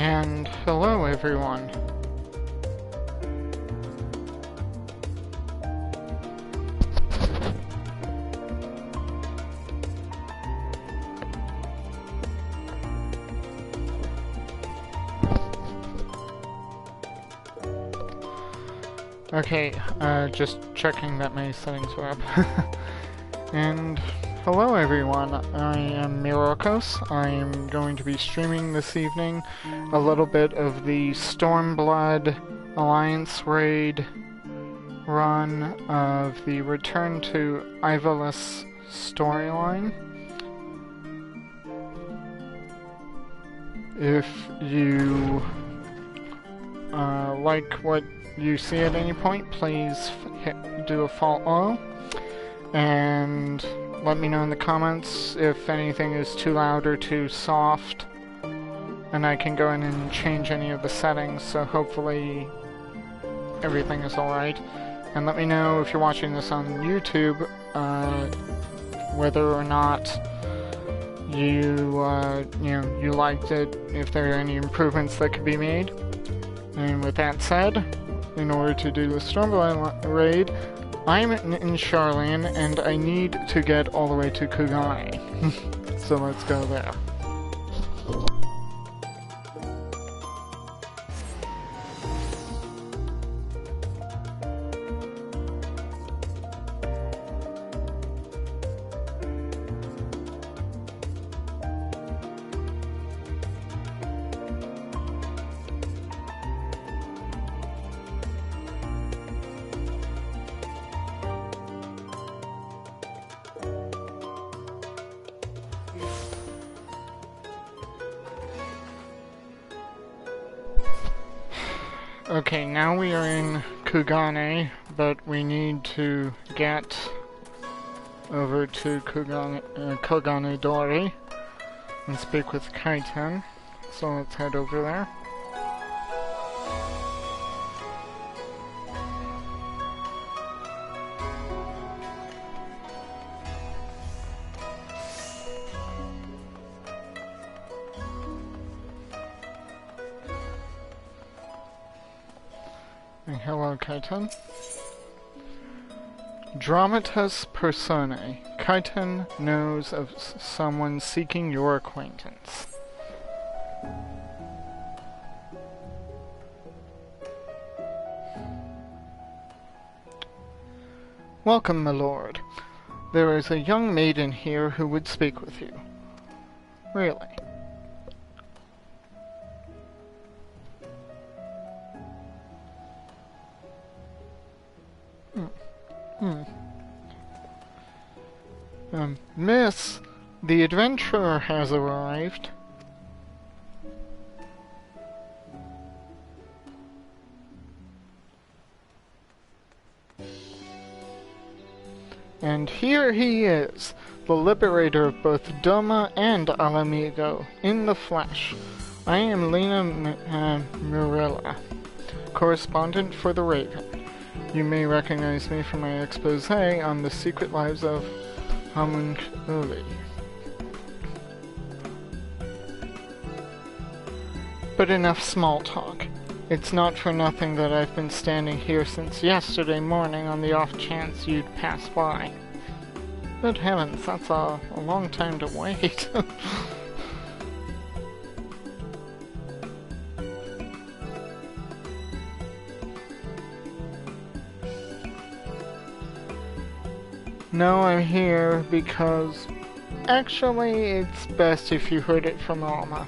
And hello everyone. Okay, just checking that my settings were up. And hello everyone, I am Myrokos. I am going to be streaming this evening a little bit of the Stormblood Alliance raid run of the Return to Ivalice storyline. If you like what you see at any point, please do a follow and let me know in the comments if anything is too loud or too soft, and I can go in and change any of the settings, so hopefully everything is alright. And let me know if you're watching this on YouTube, whether or not you liked it, if there are any improvements that could be made. And with that said, in order to do the Stormblood raid, I'm in Charlene, and I need to get all the way to Kugane. So let's go there. Okay, now we are in Kugane, but we need to get over to Kugane Dori and speak with Kaiten. So let's head over there. Hello, Kaiten. Dramatis personae. Kaiten knows of someone seeking your acquaintance. Welcome, my lord. There is a young maiden here who would speak with you. Really? Miss, the adventurer has arrived. And here he is, the liberator of both Doma and Alamigo, in the flesh. I am Lena Murilla, correspondent for The Raven. You may recognize me from my expose on the secret lives of homunculi. But enough small talk. It's not for nothing that I've been standing here since yesterday morning on the off chance you'd pass by. Good heavens, that's a long time to wait. No, I'm here because... Actually, it's best if you heard it from Alma.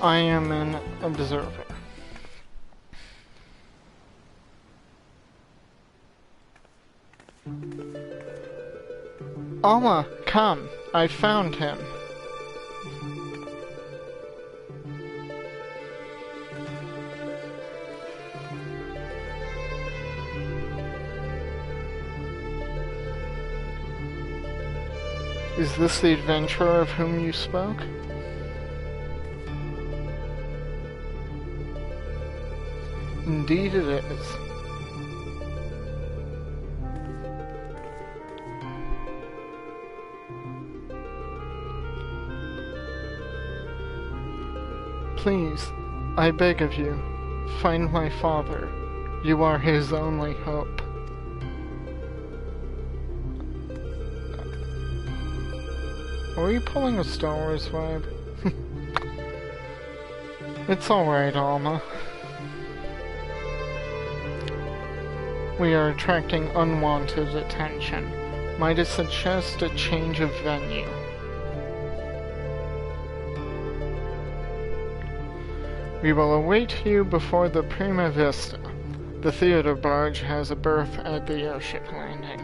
I am an observer. Alma, come. I found him. Is this the adventurer of whom you spoke? Indeed it is. Please, I beg of you, find my father. You are his only hope. Are you pulling a Star Wars vibe? It's alright, Alma. We are attracting unwanted attention. Might I suggest a change of venue? We will await you before the Prima Vista. The theater barge has a berth at the airship landing.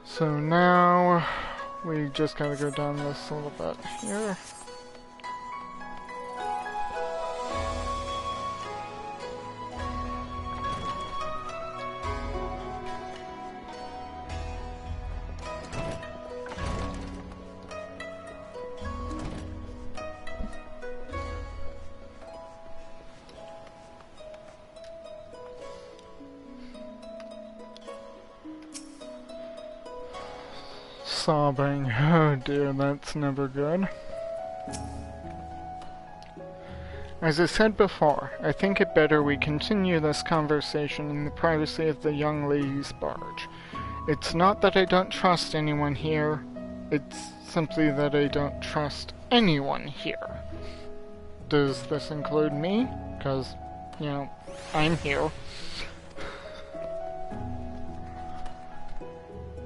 So now, we just gotta go down this little bit here. Sobbing. Oh dear, that's never good. As I said before, I think it better we continue this conversation in the privacy of the young lady's barge. It's not that I don't trust anyone here, it's simply that I don't trust anyone here. Does this include me? Because, you know, I'm here.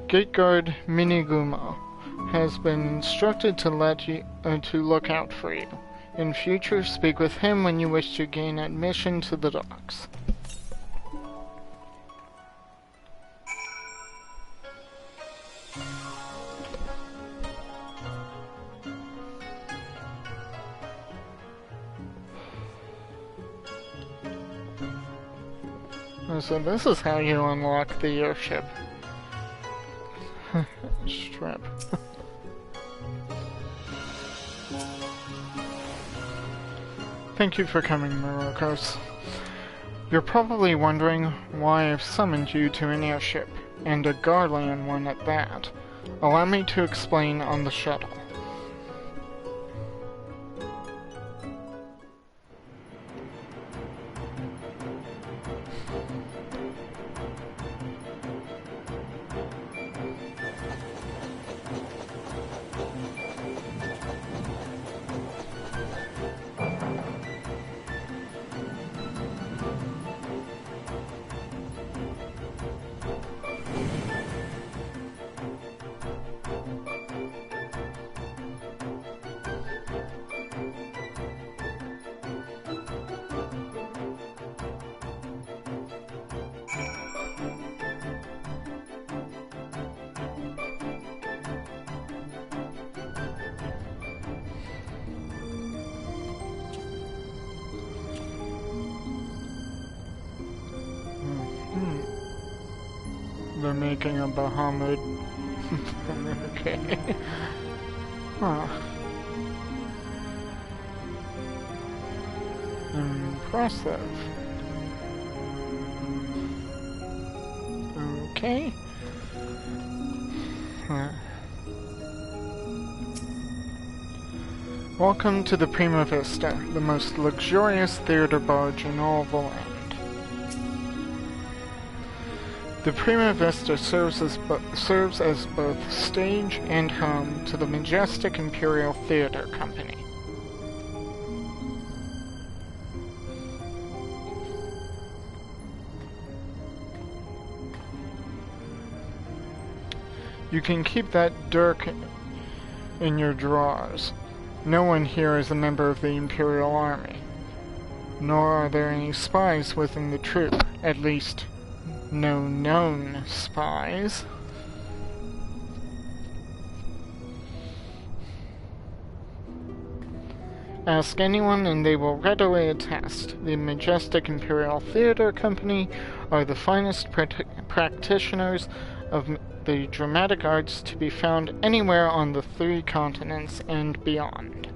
Gateguard Minigumo has been instructed to look out for you. In future, speak with him when you wish to gain admission to the docks. So this is how you unlock the airship. Strap. Thank you for coming, Myrokos. You're probably wondering why I've summoned you to an airship, and a Garlean one at that. Allow me to explain on the shuttle. They're making a Bahamut. Okay. Huh. Impressive. Okay. Welcome to the Prima Vista, the most luxurious theater barge in all the land. The Prima Vista serves as both stage and home to the majestic Imperial Theater Company. You can keep that dirk in your drawers. No one here is a member of the Imperial Army, nor are there any spies within the troop, at least no known spies. Ask anyone and they will readily attest. The Majestic Imperial Theater Company are the finest practitioners of the dramatic arts to be found anywhere on the 3 continents and beyond.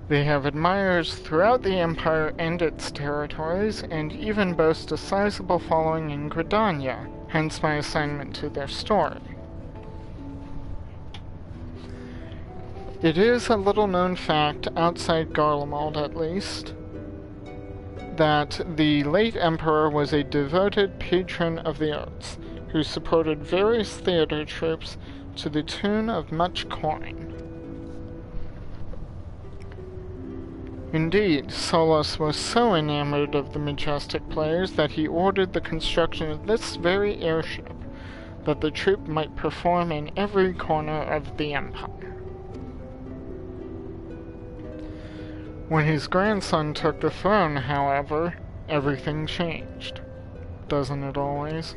They have admirers throughout the Empire and its territories, and even boast a sizable following in Gridania, hence my assignment to their story. It is a little-known fact, outside Garlemald at least, that the late Emperor was a devoted patron of the arts, who supported various theater troupes to the tune of much coin. Indeed, Solus was so enamored of the Majestic players that he ordered the construction of this very airship, that the troupe might perform in every corner of the Empire. When his grandson took the throne, however, everything changed. Doesn't it always?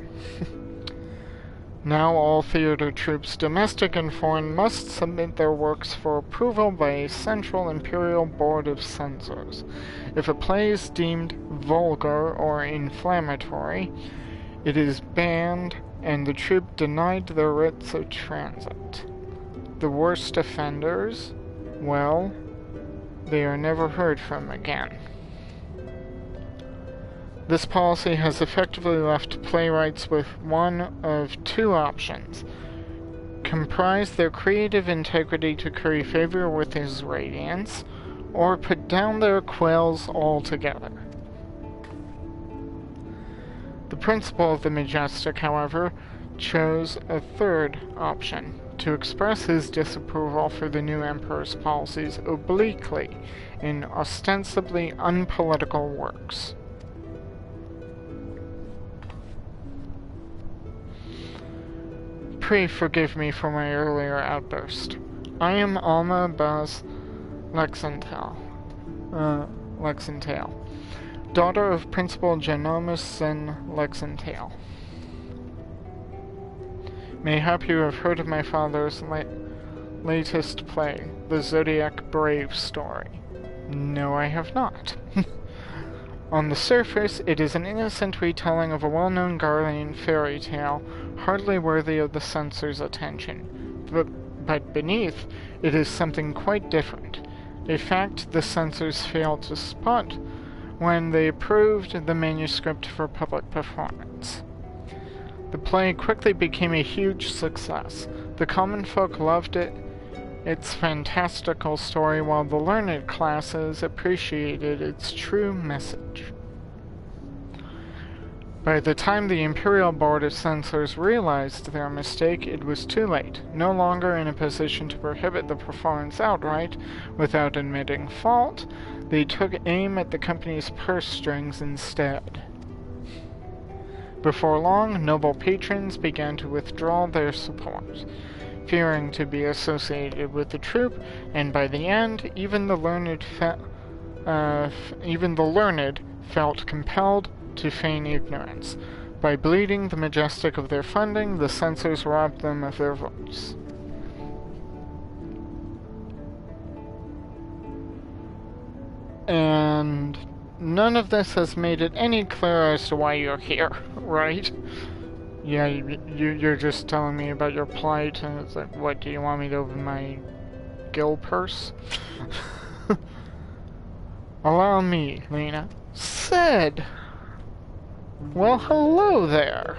Now all theater troupes, domestic and foreign, must submit their works for approval by a central imperial board of censors. If a play is deemed vulgar or inflammatory, it is banned and the troupe denied their writs of transit. The worst offenders, well, they are never heard from again. This policy has effectively left playwrights with one of 2 options: comprise their creative integrity to curry favor with his radiance, or put down their quills altogether. The principal of the Majestic, however, chose a 3rd option: to express his disapproval for the new Emperor's policies obliquely in ostensibly unpolitical works. Pray forgive me for my earlier outburst. I am Alma Baz Lexentale, daughter of Principal Genomus Zen Lexentale. Mayhap you have heard of my father's latest play, the Zodiac Brave story. No, I have not. On the surface, it is an innocent retelling of a well-known Garlean fairy tale, hardly worthy of the censor's attention. But beneath, it is something quite different, a fact the censors failed to spot when they approved the manuscript for public performance. The play quickly became a huge success. The common folk loved it, its fantastical story, while the learned classes appreciated its true message. By the time the Imperial Board of Censors realized their mistake, it was too late. No longer in a position to prohibit the performance outright without admitting fault, they took aim at the company's purse strings instead. Before long, noble patrons began to withdraw their support, fearing to be associated with the troupe, and by the end, even the learned felt compelled to feign ignorance. By bleeding the Majestic of their funding, the censors robbed them of their votes. And none of this has made it any clearer as to why you're here, right? Yeah, you're just telling me about your plight, and it's like, what, do you want me to open my gill purse? Allow me, Lena. Sid! Well, hello there!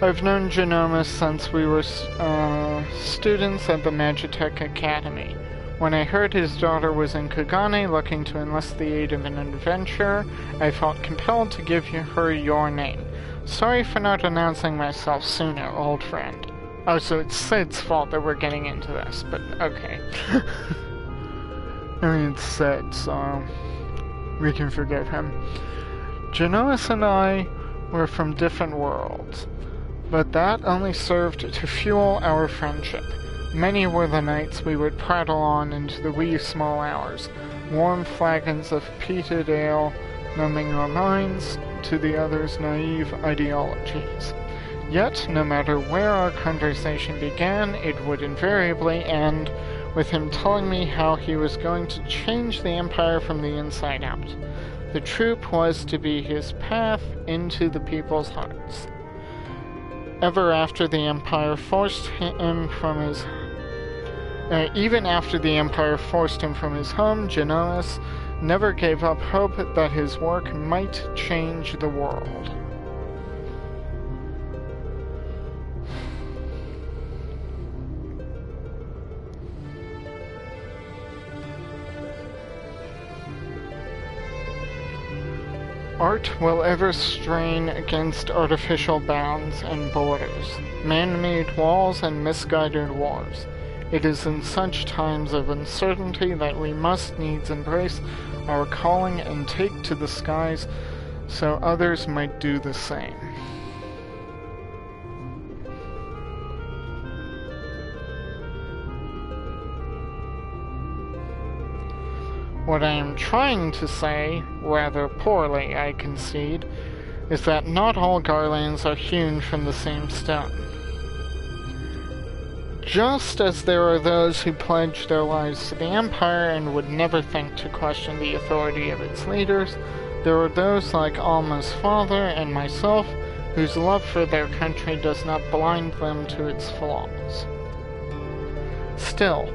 I've known Genomus since we were students at the Magitech Academy. When I heard his daughter was in Kagane looking to enlist the aid of an adventurer, I felt compelled to give her your name. Sorry for not announcing myself sooner, old friend. Oh, so it's Sid's fault that we're getting into this, but okay. I mean, it's Sid, so we can forgive him. Genomus and I were from different worlds, but that only served to fuel our friendship. Many were the nights we would prattle on into the wee small hours. warm flagons of peated ale, numbing our minds to the other's naive ideologies. Yet, no matter where our conversation began, it would invariably end with him telling me how he was going to change the Empire from the inside out. The troop was to be his path into the people's hearts. Ever after the Empire forced him from his Even after the Empire forced him from his home, Genomus never gave up hope that his work might change the world. Art will ever strain against artificial bounds and borders, man-made walls and misguided wars. It is in such times of uncertainty that we must needs embrace our calling and take to the skies so others might do the same. What I am trying to say, rather poorly I concede, is that not all garlands are hewn from the same stone. Just as there are those who pledge their lives to the Empire and would never think to question the authority of its leaders, there are those like Alma's father and myself whose love for their country does not blind them to its flaws. Still,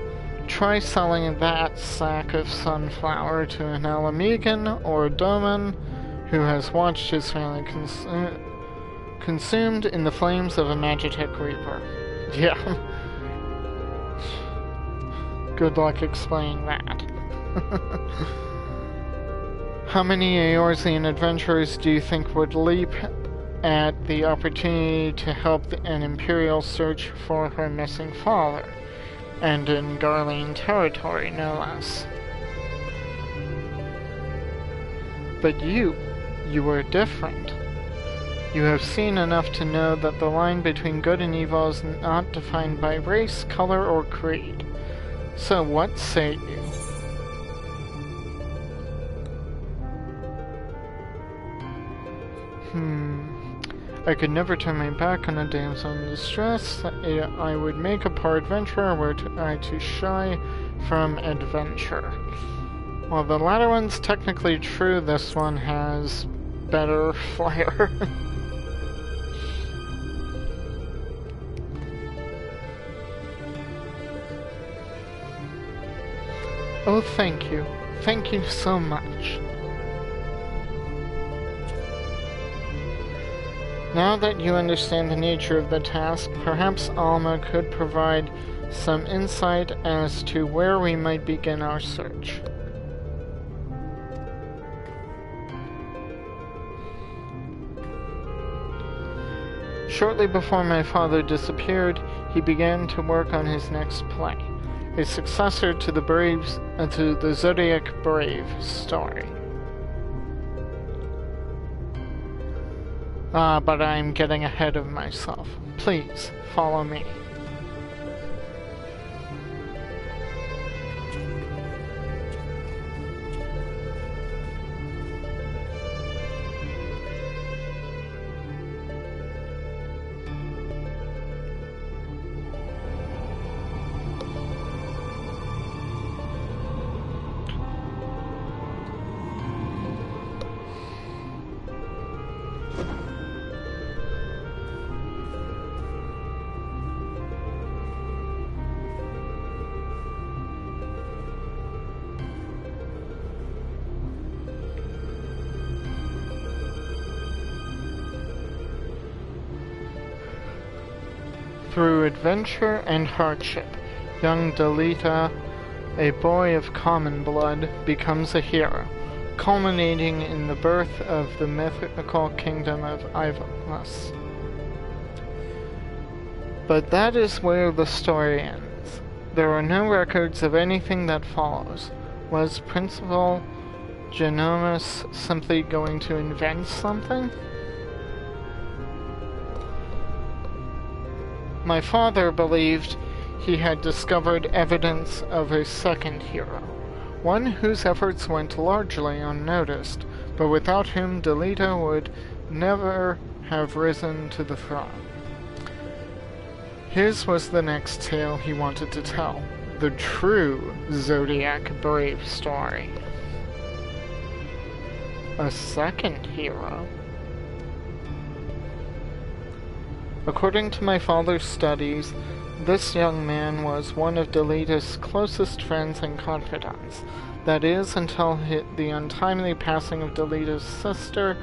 try selling that sack of sunflower to an Alamegan or a Doman who has watched his family consumed in the flames of a Magitek Reaper. Yeah. Good luck explaining that. How many Eorzean adventurers do you think would leap at the opportunity to help an Imperial search for her missing father? And in Garlean territory, no less. But you are different. You have seen enough to know that the line between good and evil is not defined by race, color, or creed. So what say you? I could never turn my back on a damsel in distress. I would make a poor adventurer were I to shy from adventure. While the latter one's technically true, this one has better flair. Oh, thank you. Thank you so much. Now that you understand the nature of the task, perhaps Alma could provide some insight as to where we might begin our search. Shortly before my father disappeared, he began to work on his next play, a successor to the Zodiac Brave story. But I'm getting ahead of myself. Please, follow me. Through adventure and hardship, young Dalita, a boy of common blood, becomes a hero, culminating in the birth of the mythical kingdom of Ivalice. But that is where the story ends. There are no records of anything that follows. Was Principal Genomus simply going to invent something? My father believed he had discovered evidence of a second hero, one whose efforts went largely unnoticed, but without whom Delita would never have risen to the throne. His was the next tale he wanted to tell, the true Zodiac Brave story. A second hero. According to my father's studies, this young man was one of Delita's closest friends and confidants. That is, until the untimely passing of Delita's sister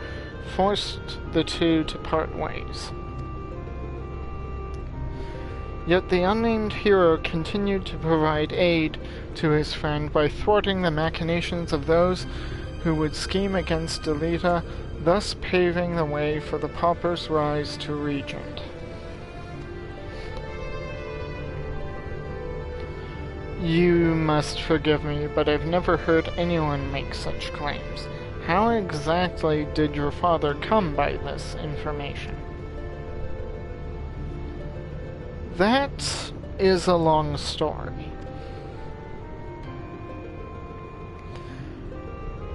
forced the two to part ways. Yet the unnamed hero continued to provide aid to his friend by thwarting the machinations of those who would scheme against Delita, thus paving the way for the pauper's rise to regent. You must forgive me, but I've never heard anyone make such claims. How exactly did your father come by this information? That is a long story.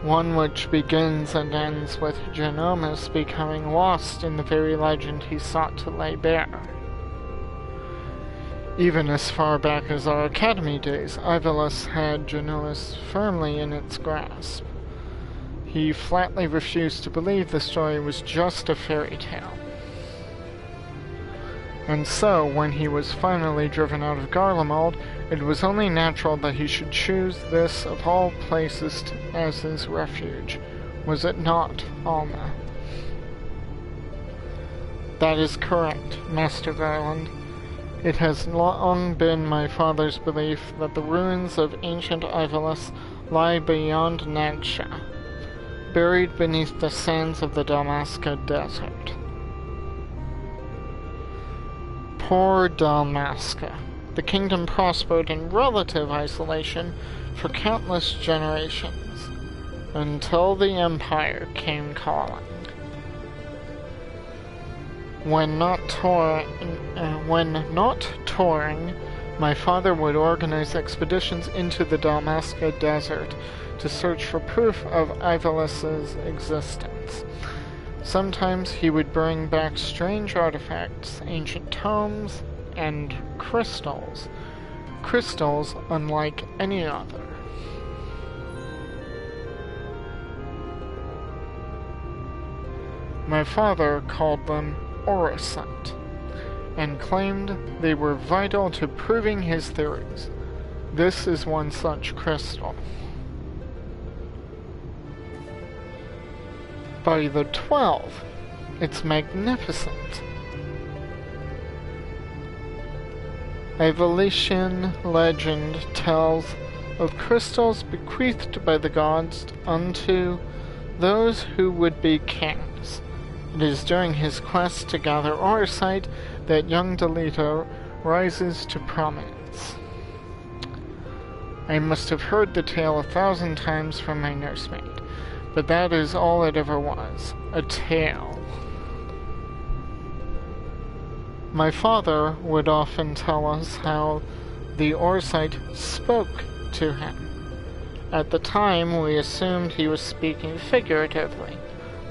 One which begins and ends with Genomus becoming lost in the very legend he sought to lay bare. Even as far back as our academy days, Ivalice had Genomus firmly in its grasp. He flatly refused to believe the story was just a fairy tale. And so, when he was finally driven out of Garlemald, it was only natural that he should choose this of all places as his refuge. Was it not, Alma? That is correct, Master Garland. It has long been my father's belief that the ruins of ancient Ivalice lie beyond Nagsha, buried beneath the sands of the Dalmasca Desert. Poor Dalmasca. The kingdom prospered in relative isolation for countless generations, until the Empire came calling. When not touring, my father would organize expeditions into the Dalmasca Desert to search for proof of Ivalice's existence. Sometimes he would bring back strange artifacts, ancient tomes, and crystals. Crystals unlike any other. My father called them orosite, and claimed they were vital to proving his theories. This is one such crystal. By the 12, it's magnificent. Ivalician legend tells of crystals bequeathed by the gods unto those who would be kings. It is during his quest to gather orosite that young Delita rises to prominence. I must have heard the tale 1,000 times from my nursemaid, but that is all it ever was, a tale. My father would often tell us how the orosite spoke to him. At the time, we assumed he was speaking figuratively,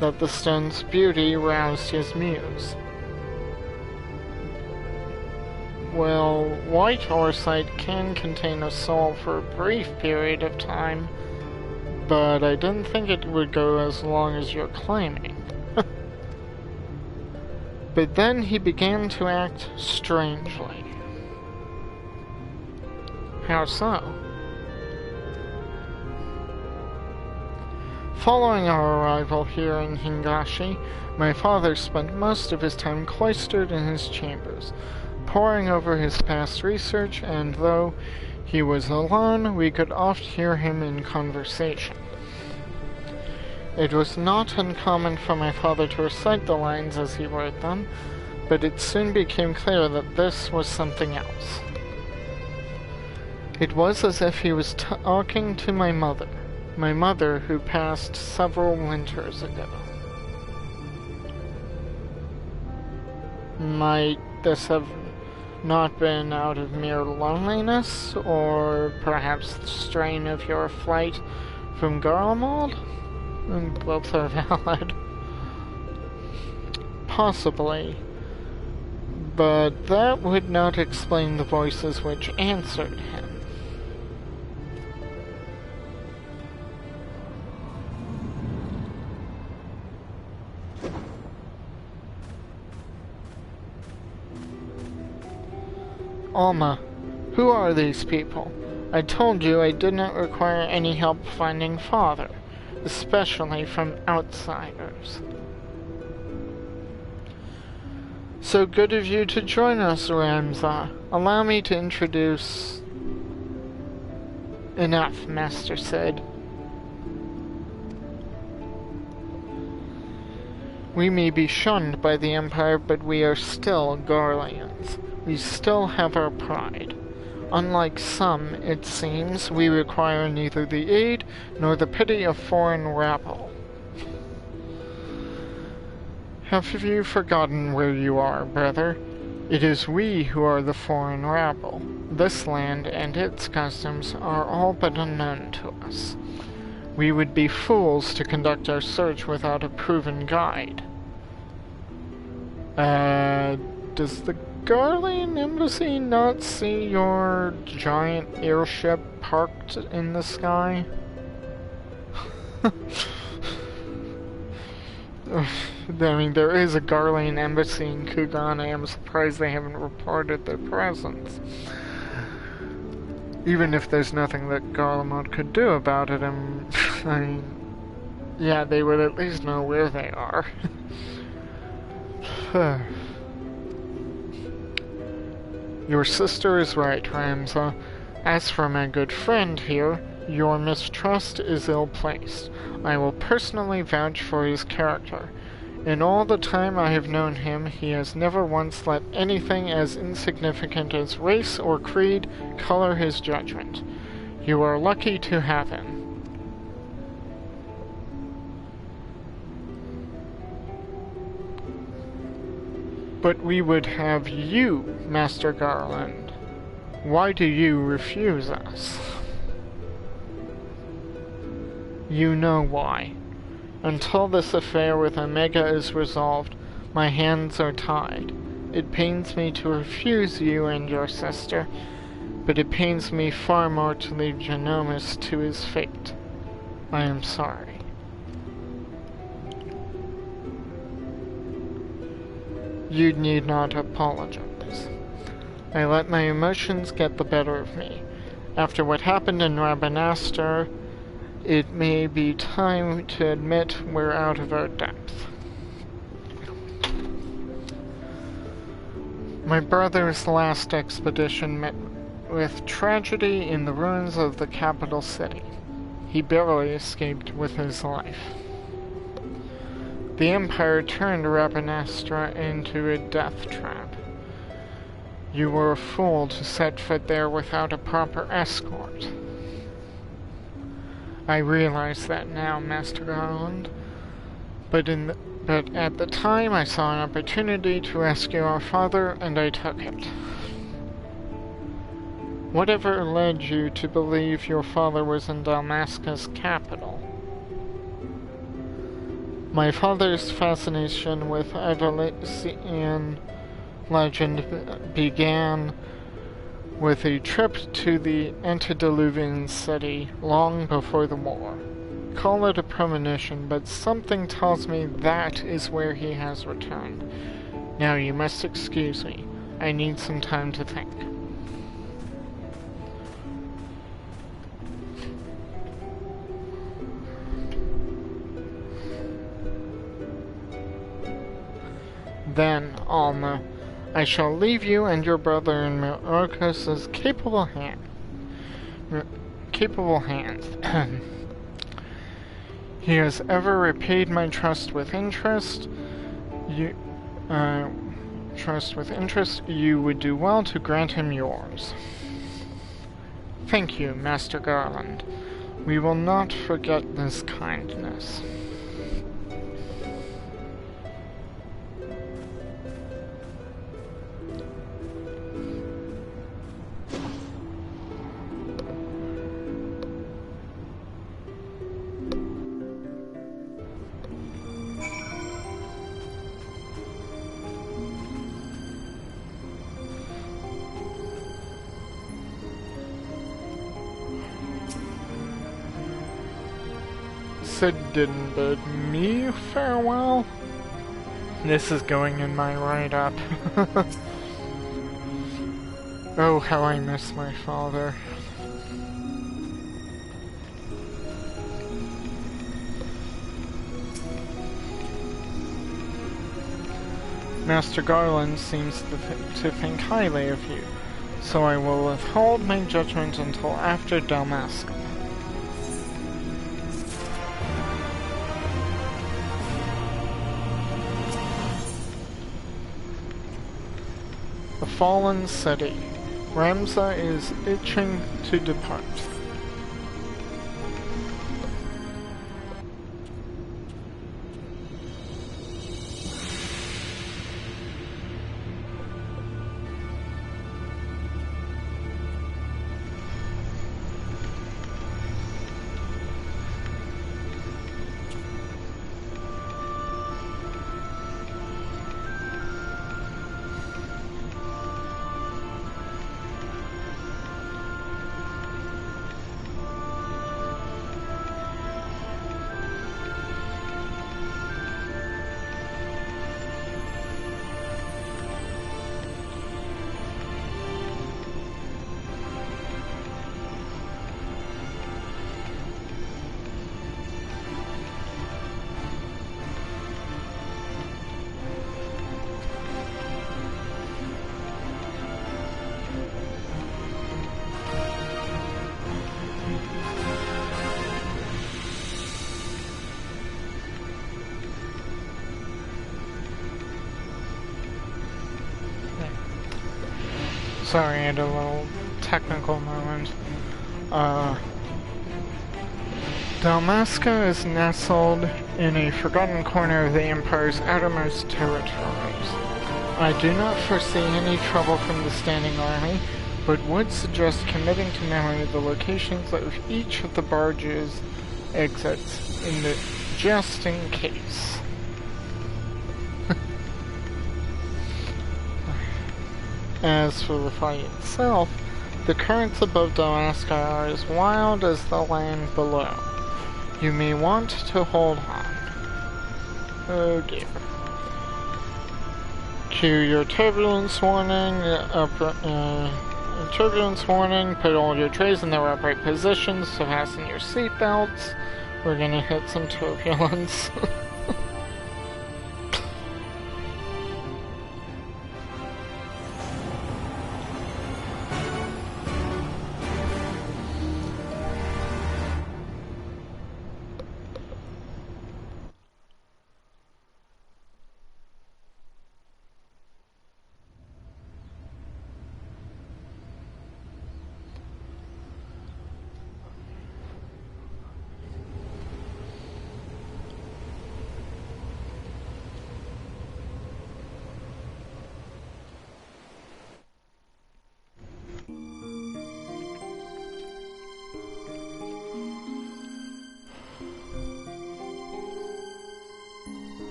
that the stone's beauty roused his muse. Well, white orosite can contain a soul for a brief period of time, but I didn't think it would go as long as you're claiming. But then he began to act strangely. How so? Following our arrival here in Hingashi, my father spent most of his time cloistered in his chambers, poring over his past research, and though he was alone, we could oft hear him in conversation. It was not uncommon for my father to recite the lines as he wrote them, but it soon became clear that this was something else. It was as if he was talking to my mother who passed several winters ago. Might this have not been out of mere loneliness, or perhaps the strain of your flight from Garlemald? And both are valid. Possibly. But that would not explain the voices which answered him. Alma, who are these people? I told you I did not require any help finding Father, especially from outsiders. So good of you to join us, Ramza. Allow me to introduce... Enough, Master said. We may be shunned by the Empire, but we are still Garleans. We still have our pride. Unlike some, it seems, we require neither the aid nor the pity of foreign rabble. Have you forgotten where you are, brother? It is we who are the foreign rabble. This land and its customs are all but unknown to us. We would be fools to conduct our search without a proven guide. Does the Garlean Embassy not see your giant airship parked in the sky? I mean, there is a Garlean Embassy in Kugana. I'm surprised they haven't reported their presence. Even if there's nothing that Garlemald could do about it, I mean, yeah, they would at least know where they are. Your sister is right, Ramza. As for my good friend here, your mistrust is ill-placed. I will personally vouch for his character. In all the time I have known him, he has never once let anything as insignificant as race or creed color his judgment. You are lucky to have him. But we would have you, Master Garland. Why do you refuse us? You know why. Until this affair with Omega is resolved, my hands are tied. It pains me to refuse you and your sister, but it pains me far more to leave Genomus to his fate. I am sorry. You need not apologize. I let my emotions get the better of me. After what happened in Rabanastre, it may be time to admit we're out of our depth. My brother's last expedition met with tragedy in the ruins of the capital city. He barely escaped with his life. The Empire turned Rabanastre into a death trap. You were a fool to set foot there without a proper escort. I realize that now, Master Garland, but at the time I saw an opportunity to rescue our father, and I took it. Whatever led you to believe your father was in Dalmasca's capital? My father's fascination with Ivalician legend began with a trip to the antediluvian city long before the war. Call it a premonition, but something tells me that is where he has returned. Now you must excuse me. I need some time to think. Then, Alma, I shall leave you and your brother in Myrokos' capable hands. He has ever repaid my trust with interest. You would do well to grant him yours. Thank you, Master Garland. We will not forget this kindness. Cid didn't bid me farewell? This is going in my write-up. Oh, how I miss my father. Master Garland seems to think highly of you, so I will withhold my judgment until after Dalmasca. The fallen city. Ramza is itching to depart. Sorry, I had a little technical moment. Dalmasca is nestled in a forgotten corner of the Empire's outermost territories. I do not foresee any trouble from the standing army, but would suggest committing to memory the locations of each of the barge's exits, just in case. As for the fight itself, the currents above Dalmasca are as wild as the land below. You may want to hold on. Oh dear. Cue your turbulence warning. Turbulence warning. Put all your trays in their upright positions to fasten your seatbelts. We're gonna hit some turbulence.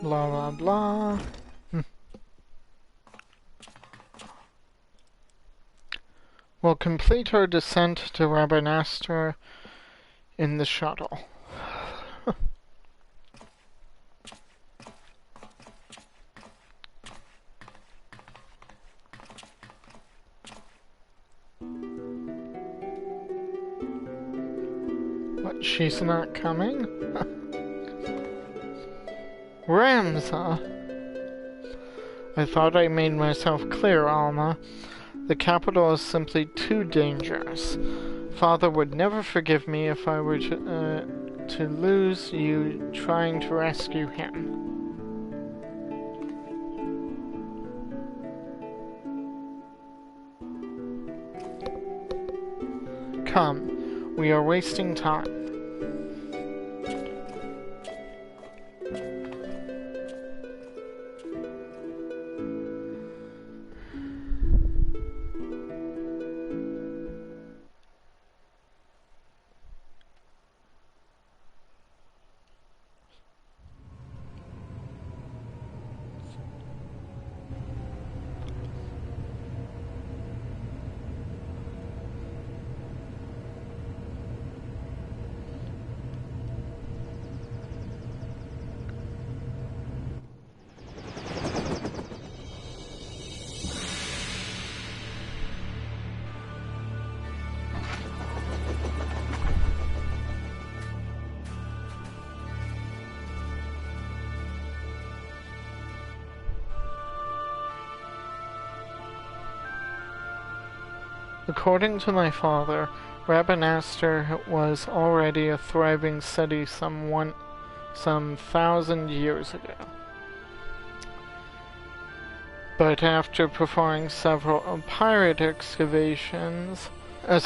Blah blah blah. We'll complete our descent to Rabanastre in the shuttle. What, she's not coming? Ramza! I thought I made myself clear, Alma. The capital is simply too dangerous. Father would never forgive me if I were to lose you trying to rescue him. Come, we are wasting time. According to my father, Rabanastre was already a thriving city some 1,000 years ago. But after performing several pirate excavations, wouldn't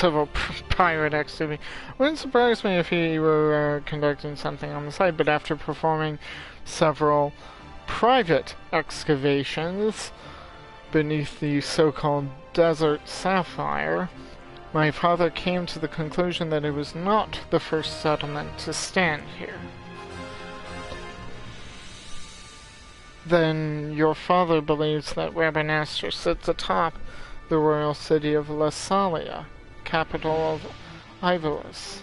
surprise me if he were conducting something on the side, but after performing several private excavations beneath the so-called Desert Sapphire, my father came to the conclusion that it was not the first settlement to stand here. Then your father believes that Rabanastre sits atop the royal city of Lassalia, capital of Ivalice.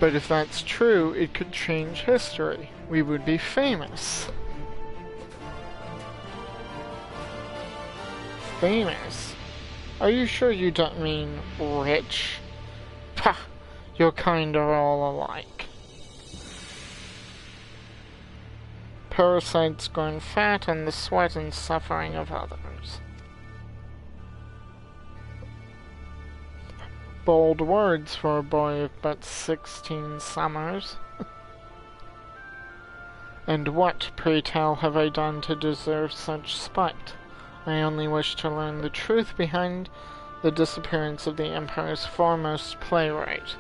But if that's true, it could change history. We would be famous. Famous? Are you sure you don't mean rich? Pah! Your kind are all alike. Parasites grown fat on the sweat and suffering of others. Bold words for a boy of but 16 summers. And what, pray tell, have I done to deserve such spite? I only wish to learn the truth behind the disappearance of the Empire's foremost playwright.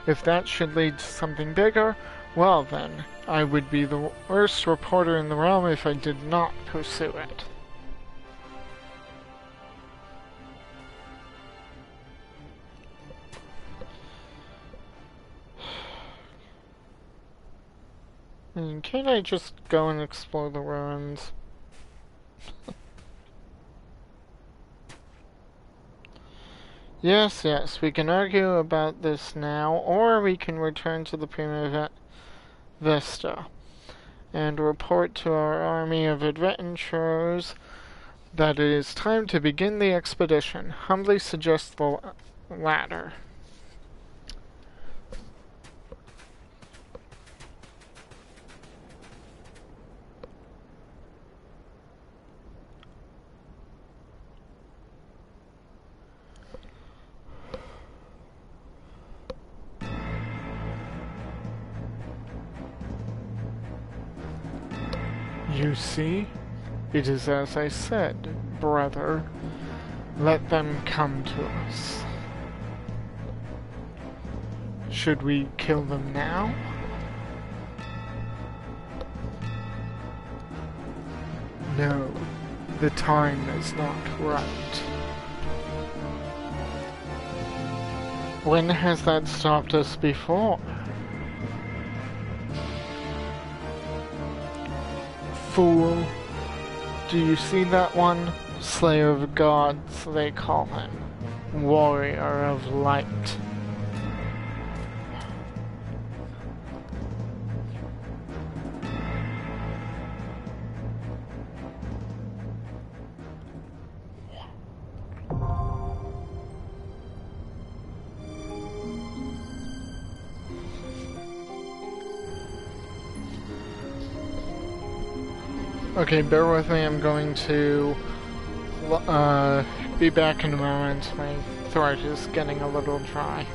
If that should lead to something bigger, well then, I would be the worst reporter in the realm if I did not pursue it. Can't I just go and explore the ruins? Yes, we can argue about this now, or we can return to the Prima Vista and report to our army of adventurers that it is time to begin the expedition. Humbly suggest the latter. You see, it is as I said, brother. Let them come to us. Should we kill them now? No, the time is not right. When has that stopped us before? Fool. Do you see that one? Slayer of gods, they call him. Warrior of light. Okay, bear with me, I'm going to be back in a moment. My throat is getting a little dry.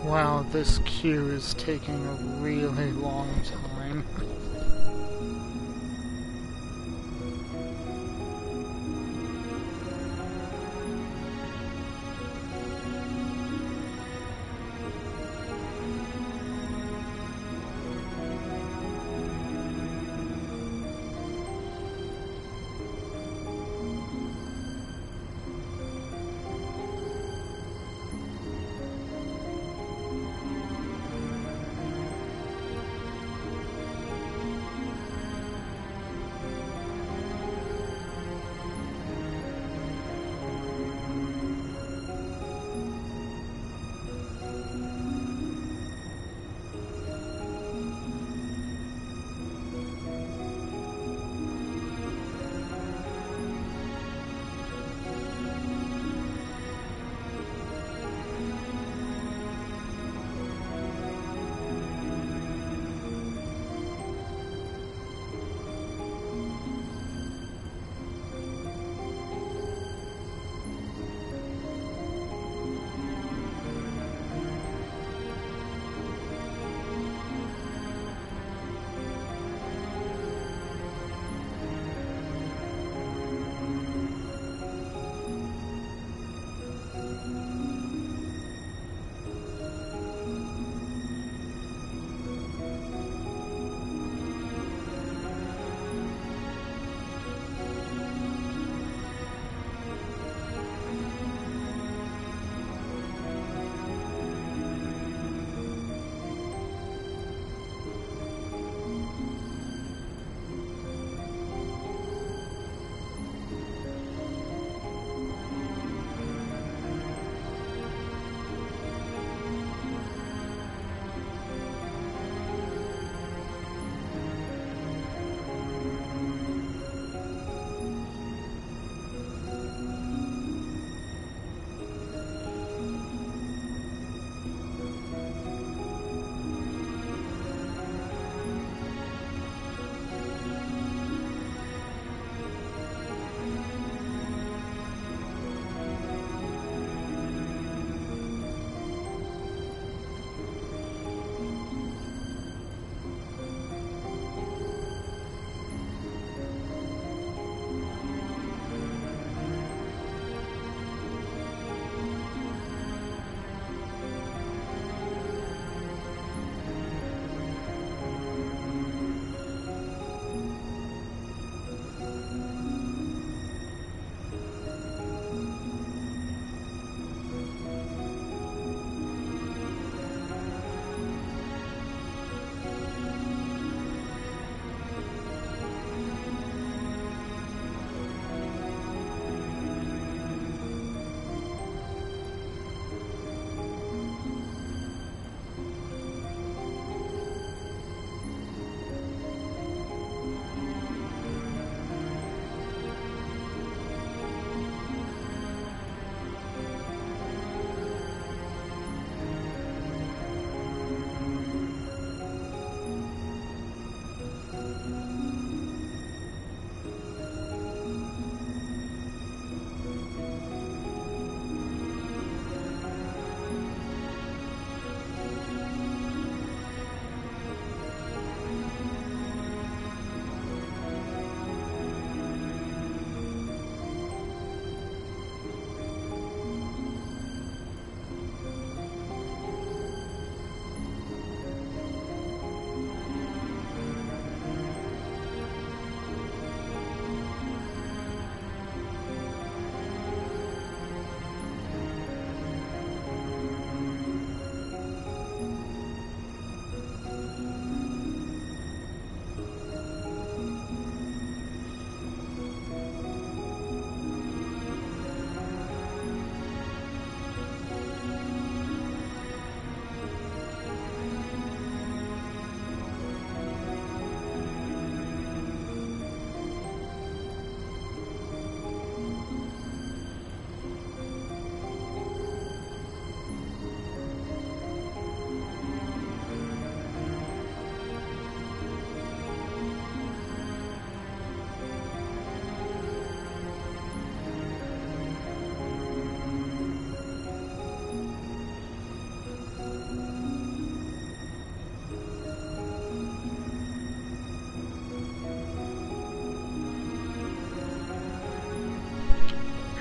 Wow, this queue is taking a really long time.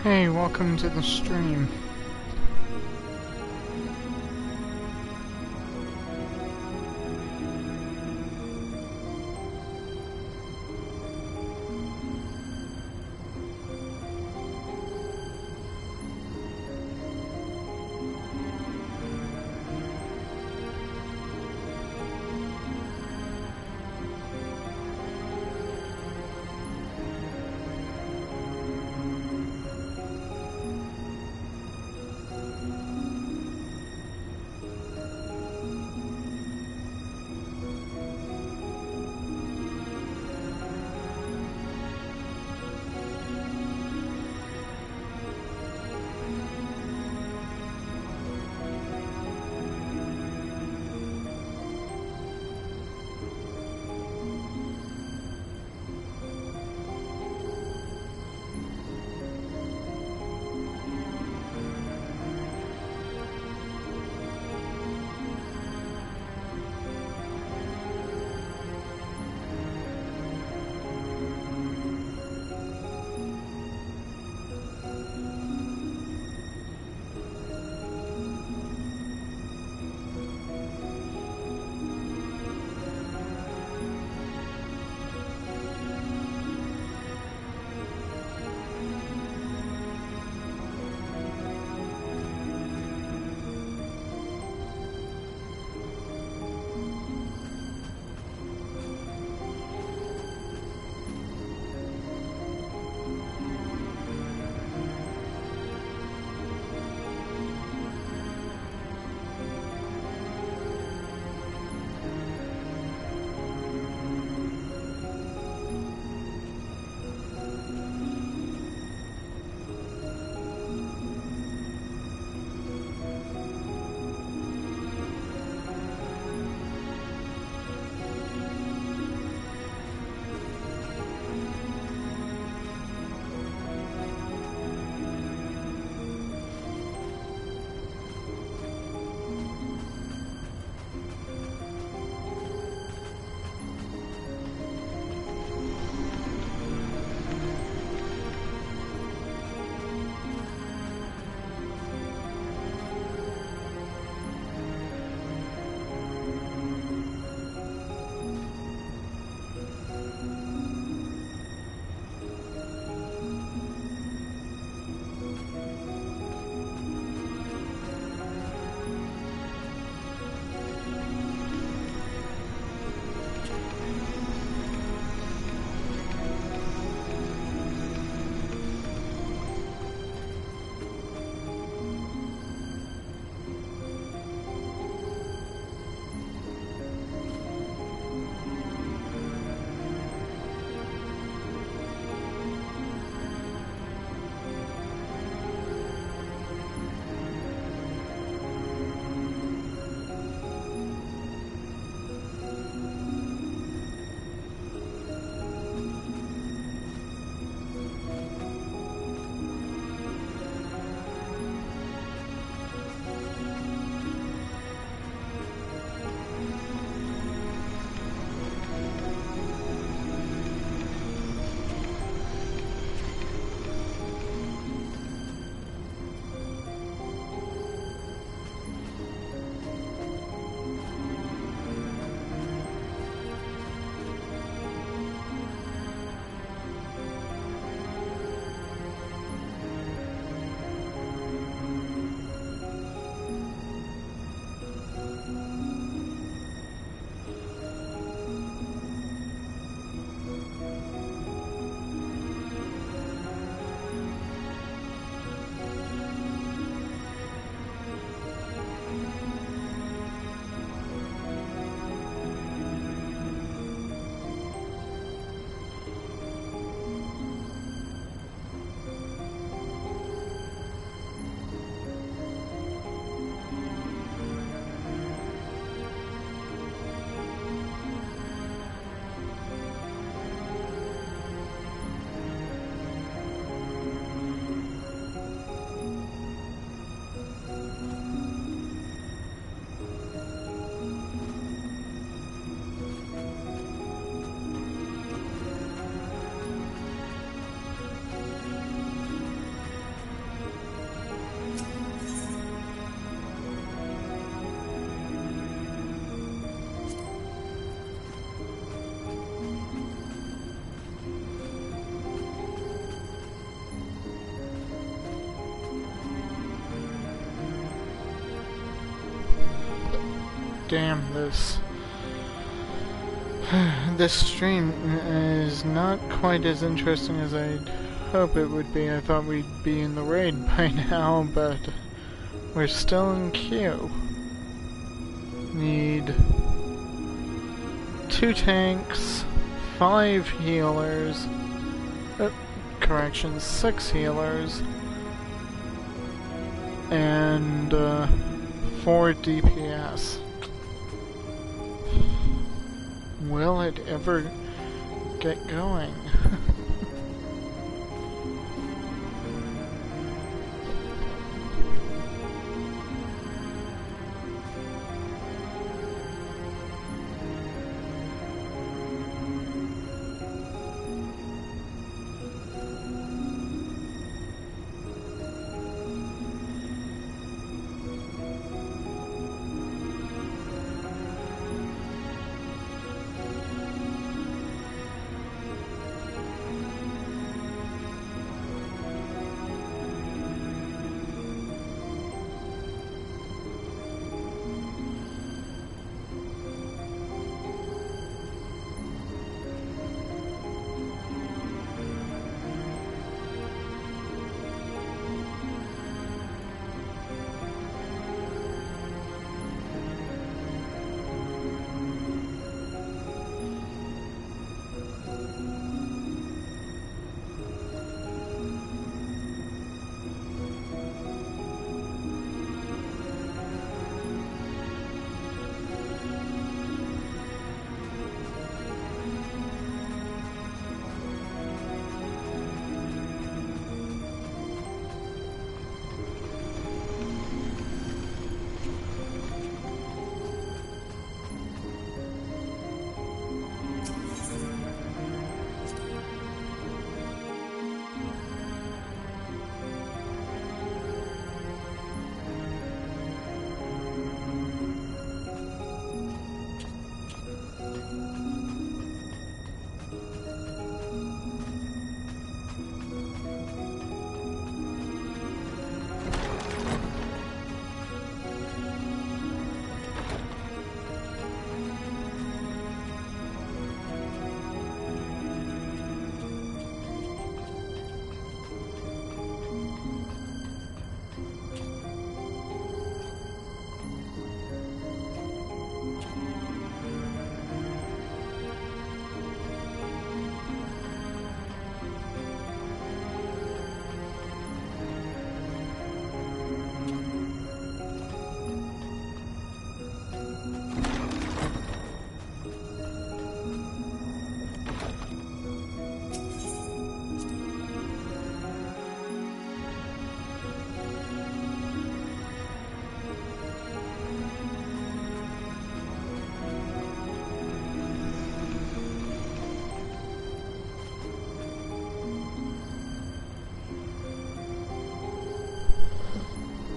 Hey, welcome to the stream. damn this. This stream is not quite as interesting as I'd hope it would be. I thought we'd be in the raid by now, but we're still in queue. Need 2 tanks, 5 healers, correction, 6 healers, and 4 DPS. Will it ever get going?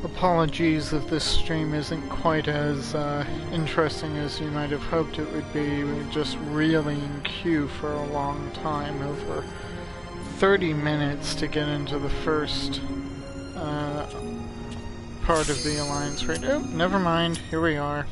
Apologies if this stream isn't quite as interesting as you might have hoped it would be. We're just really in queue for a long time, over 30 minutes to get into the first part of the Alliance raid. Oh, never mind, here we are.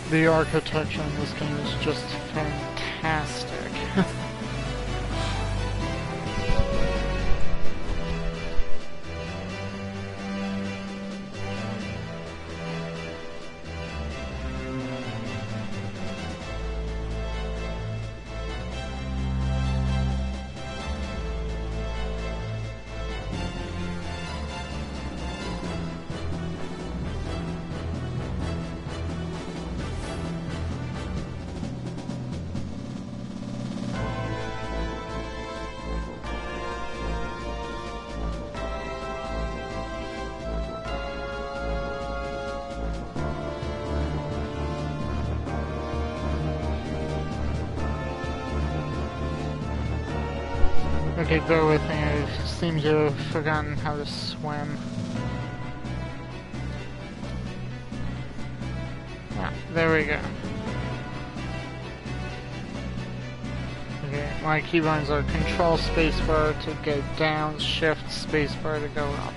The architecture in this game is just fantastic. Okay, bear with me, I seem to have forgotten how to swim. Ah, there we go. Okay, my keyboards are control spacebar to go down, shift spacebar to go up.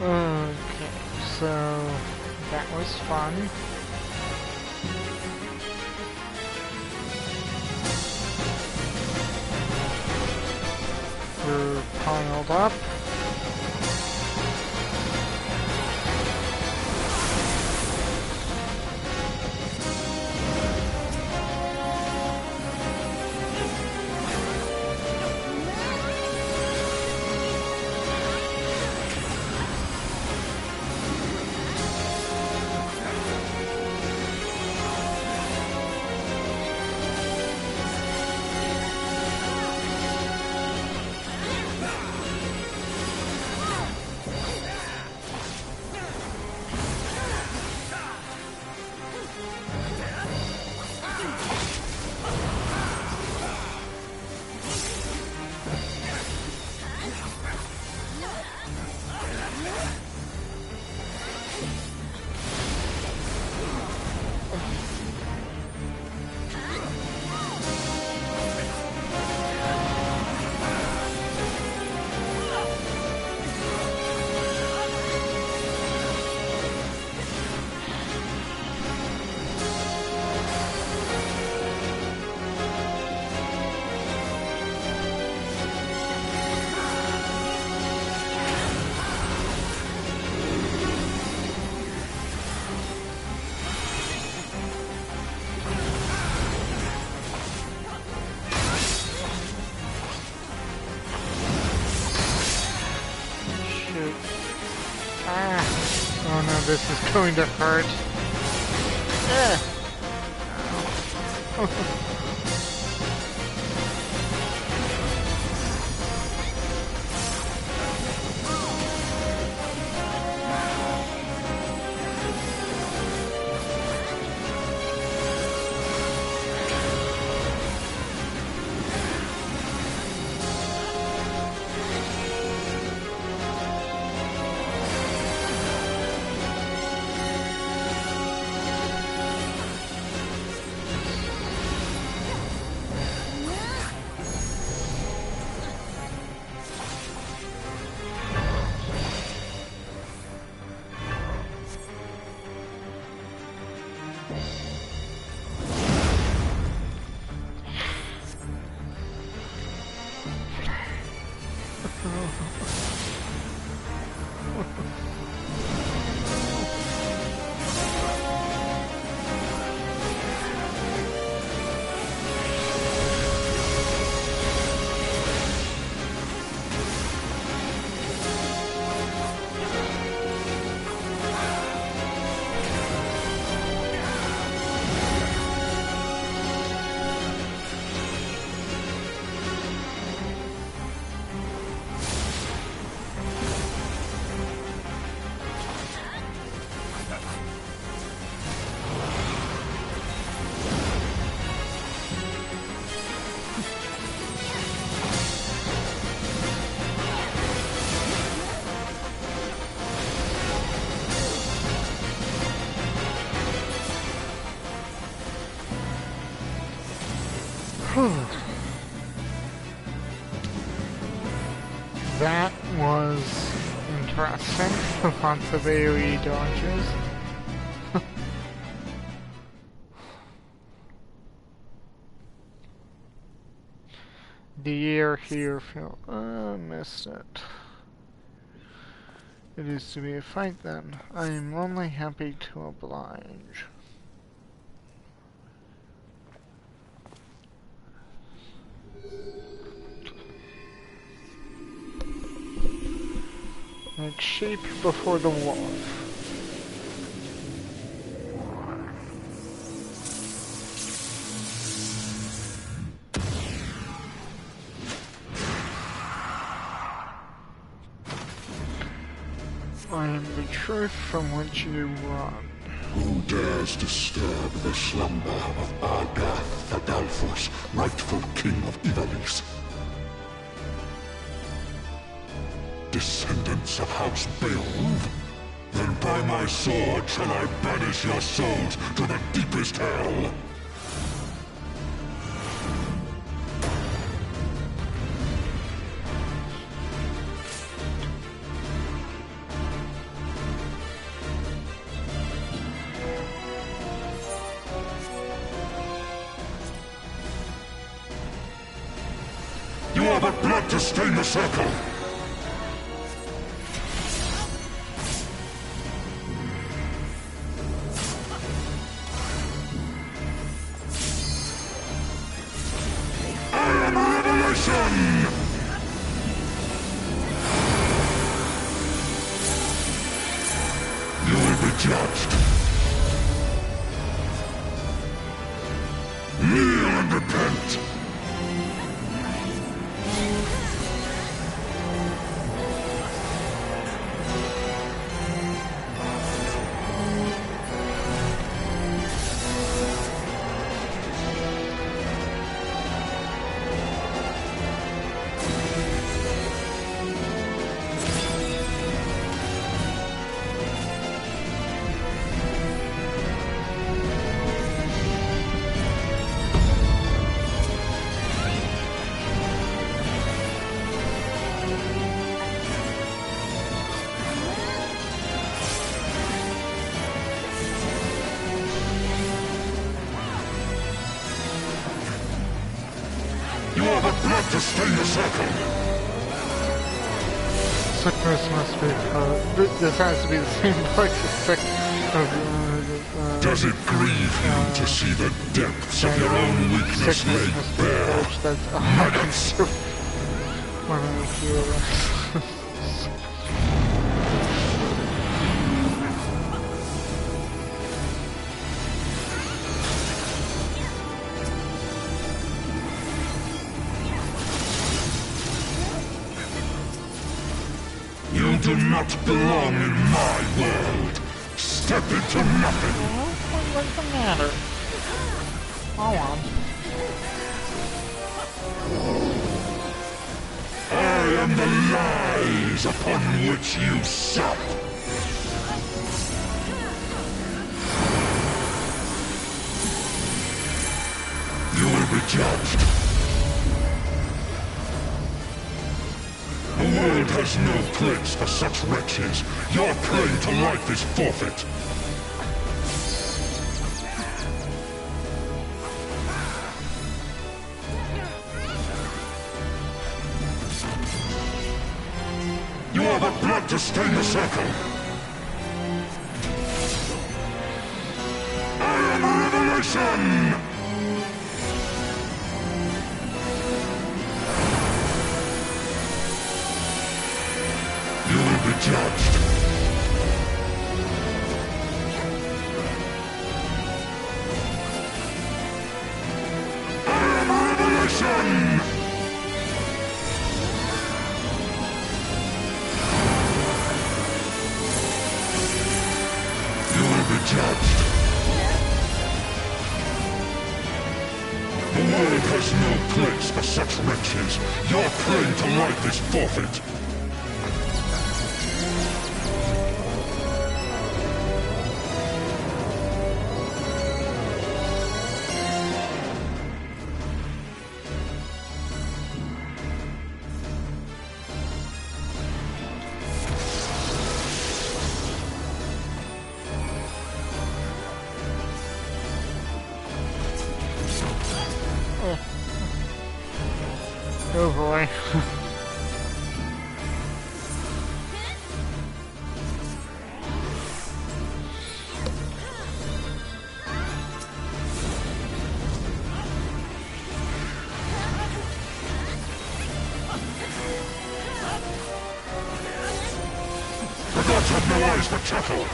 Okay, so that was fun. We're piled up. this is going to hurt. That was interesting. Lots of AoE dodges. The air here felt... missed it. It is to be a fight then. I am only happy to oblige. Like sheep before the wolf. I am the truth from which you run. Who dares disturb the slumber of Argath Fadalfos, rightful king of Ivalice? Descendants of House Beowulf? Then by my sword shall I banish your souls to the deepest hell! You are but blood to stain the circle! You will be judged. Kneel and repent. You are the blood to stain the circle! Sickness must be this has to be the same place as sick of Does it grieve you to see the depths of your own weakness laid bare? Maggots! One of the heroes. do not belong in my world. Step into nothing. What's the matter? Oh well. I am the lies upon which you sup. You will be judged. The world has no place for such wretches. Your claim to life is forfeit. You are the blood to stain the circle. I am Revelation! You will be judged. I am Revelation! Judged. The world has no place for such wretches. Your claim to life is forfeit. Oh boy. The gods have no eyes for cattle.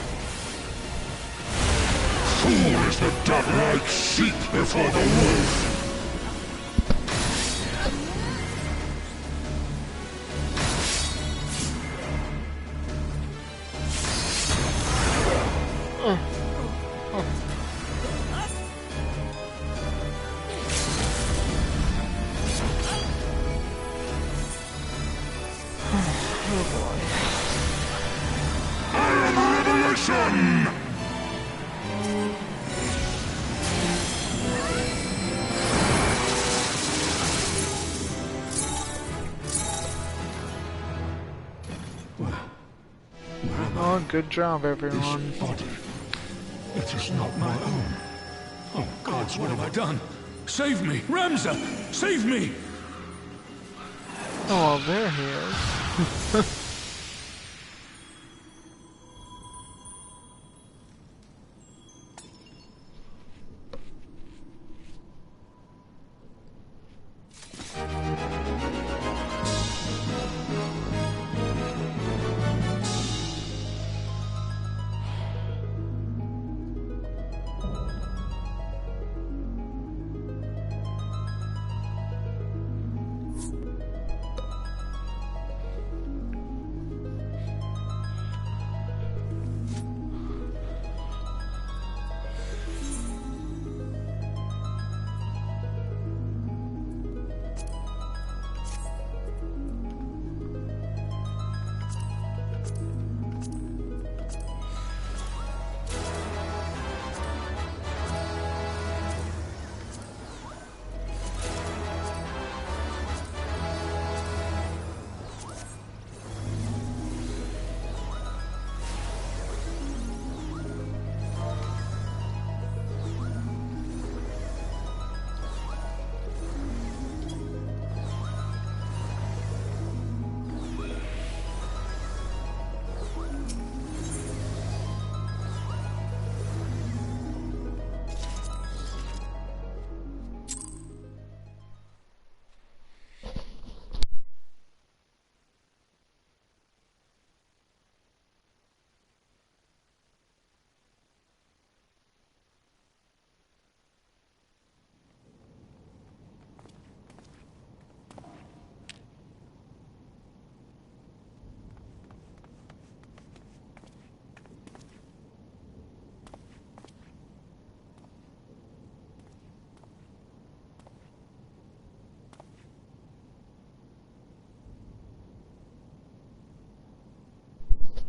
Fool is the dove like sheep before the wolf. Oh, good job, everyone. This body, it is not my own. Oh, gods, what have I done? Save me! Ramza! Save me! Oh, well, there he is.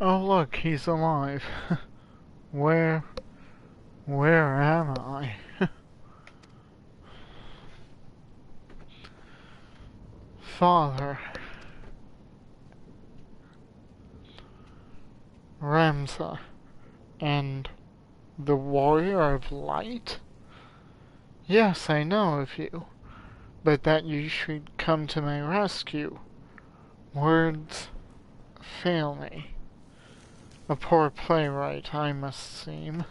Oh look, he's alive. Where am I? Father. Ramza. And the Warrior of Light? Yes, I know of you, but that you should come to my rescue. Words fail me. A poor playwright, I must seem.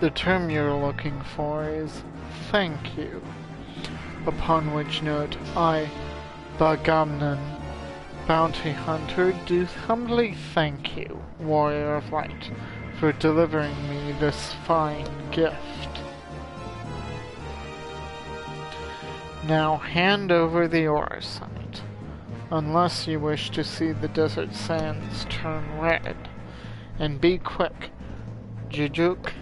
The term you're looking for is thank you, upon which note I, Bagamnan, Bounty Hunter, do humbly thank you, Warrior of Light, for delivering me this fine gift. Now hand over the Orosite, unless you wish to see the desert sands turn red. And be quick, Gijuk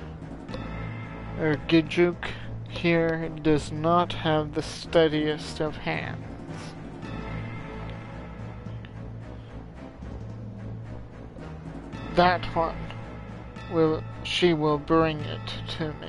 here does not have the steadiest of hands. That one, she will bring it to me.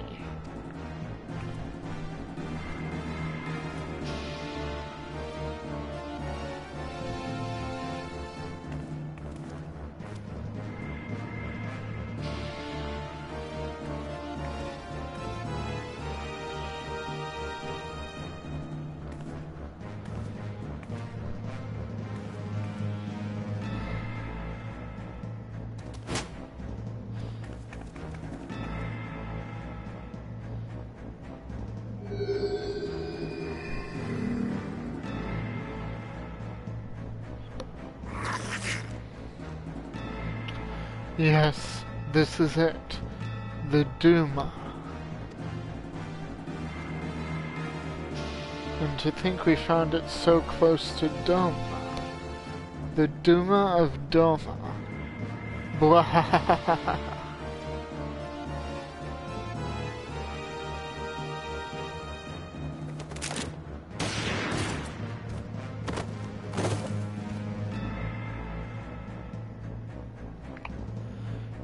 Yes, this is it. The Duma. And to think we found it so close to Doma. The Duma of Doma. Blah.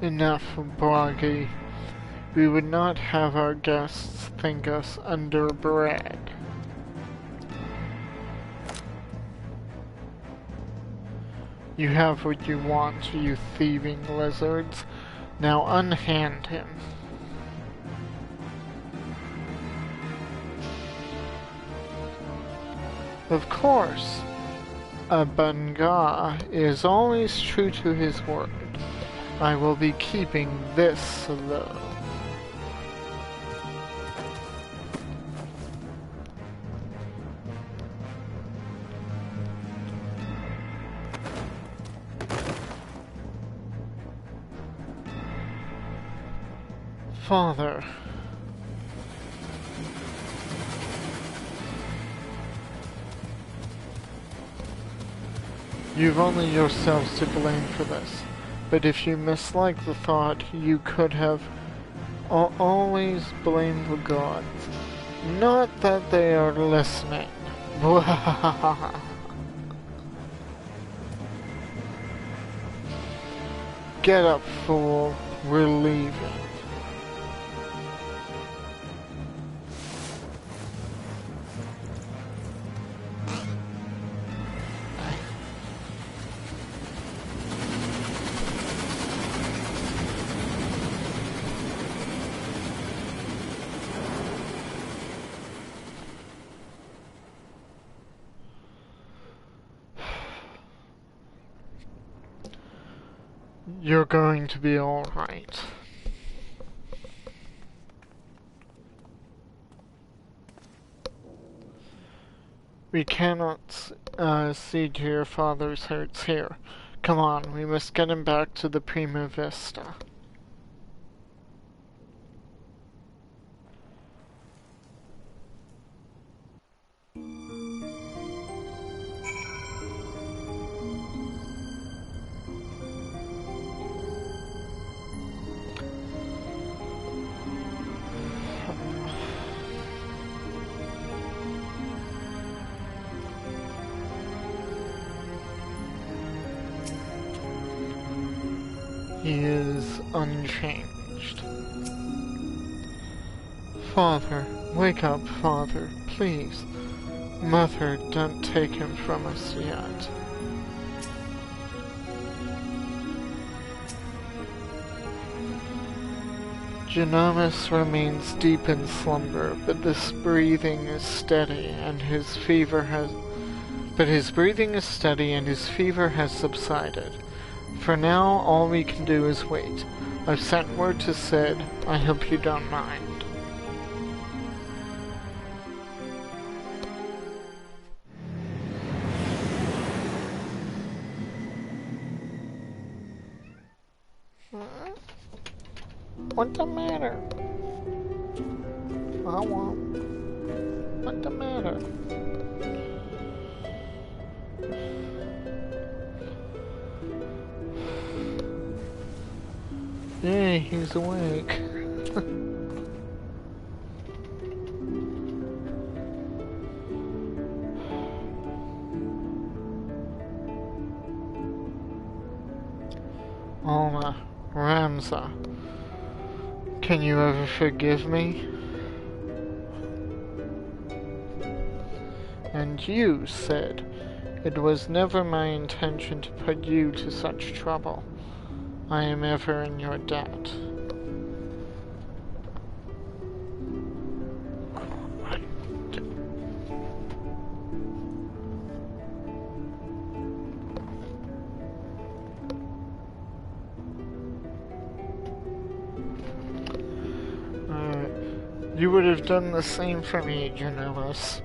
Enough, Bragi. We would not have our guests think us underbred. You have what you want, you thieving lizards. Now unhand him. Of course, a Banga is always true to his word. I will be keeping this though. Father. You've only yourselves to blame for this. But if you mislike the thought, you could have always blamed the gods. Not that they are listening. Get up, fool. We're leaving. You're going to be alright. We cannot see to your father's hurts here. Come on, we must get him back to the Prima Vista. He is unchanged. Father, wake up, Father, please. Mother, don't take him from us yet. Genomus remains deep in slumber, but his breathing is steady and his fever has subsided. For now, all we can do is wait. I've sent word to Sid. I hope you don't mind. What the matter? I won't. What the matter? Yay, he's awake. Alma, Ramza. Can you ever forgive me? And you said, it was never my intention to put you to such trouble. I am ever in your debt. You would have done the same for me, Genomus.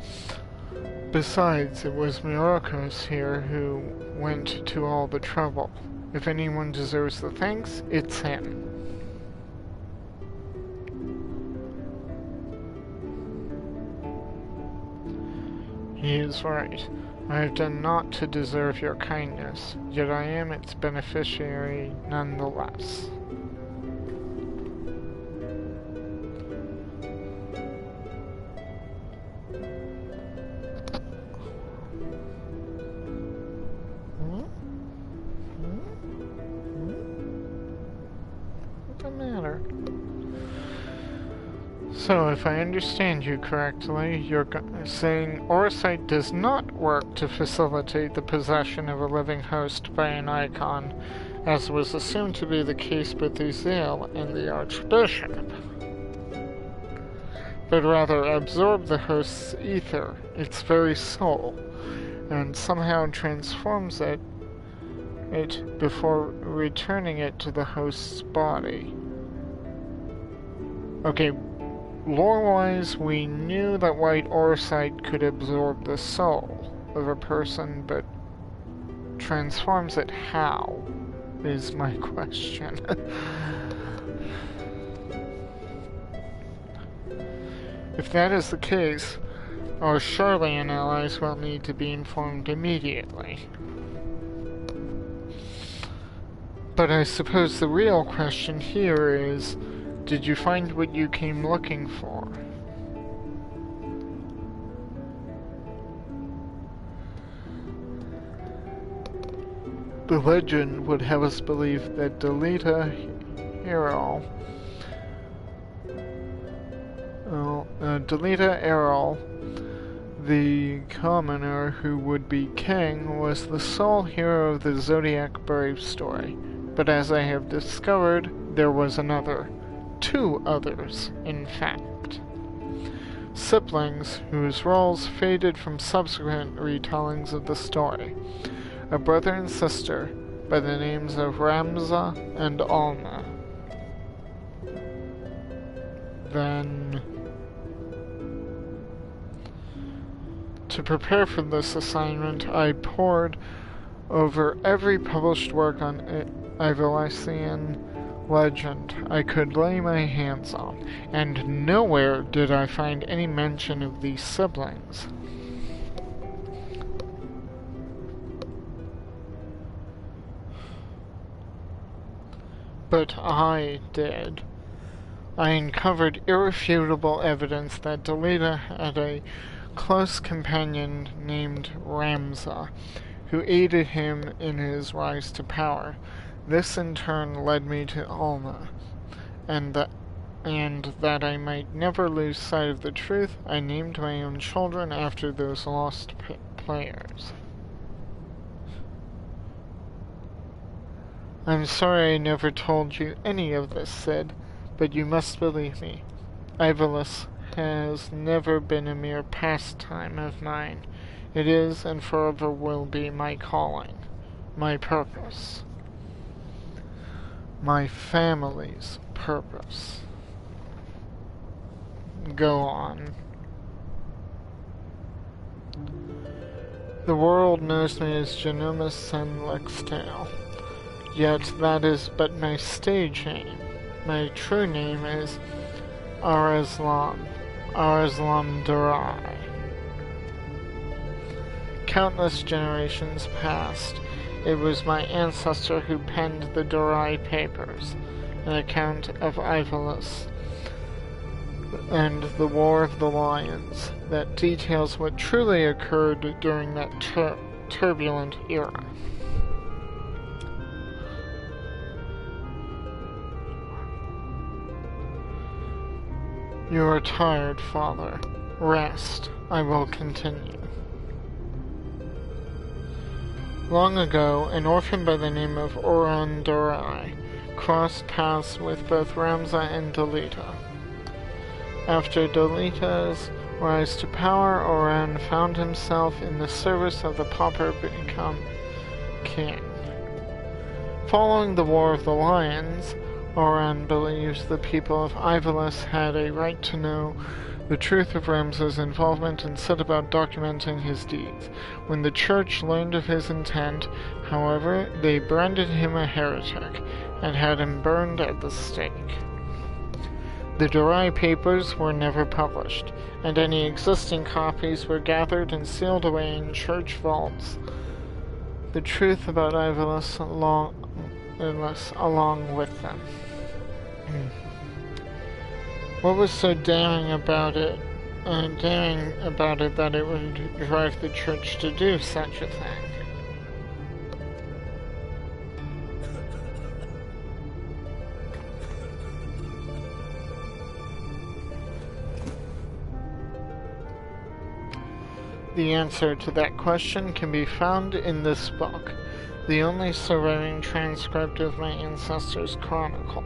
Besides, it was Myrokos here who went to all the trouble. If anyone deserves the thanks, it's him. He is right. I have done naught to deserve your kindness, yet I am its beneficiary nonetheless. So, if I understand you correctly, you're saying Orsight does not work to facilitate the possession of a living host by an icon, as was assumed to be the case with Uziel and the Archbishop, but rather absorb the host's ether, its very soul, and somehow transforms it before returning it to the host's body. Okay, lore-wise, we knew that White Orsight could absorb the soul of a person, but transforms it how, is my question. If that is the case, our Charlian allies will need to be informed immediately. But I suppose the real question here is, did you find what you came looking for? The legend would have us believe that Delita Errol, the commoner who would be king, was the sole hero of the Zodiac Brave story. But as I have discovered, there was another. Two others, in fact. Siblings whose roles faded from subsequent retellings of the story. A brother and sister by the names of Ramza and Alma. Then, to prepare for this assignment, I pored over every published work on Ivalician legend I could lay my hands on, and nowhere did I find any mention of these siblings. But I did. I uncovered irrefutable evidence that Delita had a close companion named Ramza, who aided him in his rise to power. This in turn led me to Alma, and that I might never lose sight of the truth, I named my own children after those lost players. I'm sorry I never told you any of this, Sid, but you must believe me. Ivalice has never been a mere pastime of mine. It is and forever will be my calling, my purpose, my family's purpose. Go on. The world knows me as Genomus and Lextail, yet that is but my stage name. My true name is Arazlam Durai. Countless generations past, it was my ancestor who penned the Durai papers, an account of Ivalice and the War of the Lions that details what truly occurred during that turbulent era. You are tired, Father. Rest. I will continue. Long ago, an orphan by the name of Oran Durai crossed paths with both Ramza and Delita. After Delita's rise to power, Oran found himself in the service of the pauper become king. Following the War of the Lions, Oran believes the people of Ivalice had a right to know the truth of Ramza's involvement and set about documenting his deeds. When the church learned of his intent, however, they branded him a heretic and had him burned at the stake. The Durai papers were never published, and any existing copies were gathered and sealed away in church vaults. The truth about Ivalice along with them. What was so daring about it that it would drive the church to do such a thing? The answer to that question can be found in this book, the only surviving transcript of my ancestors' chronicle,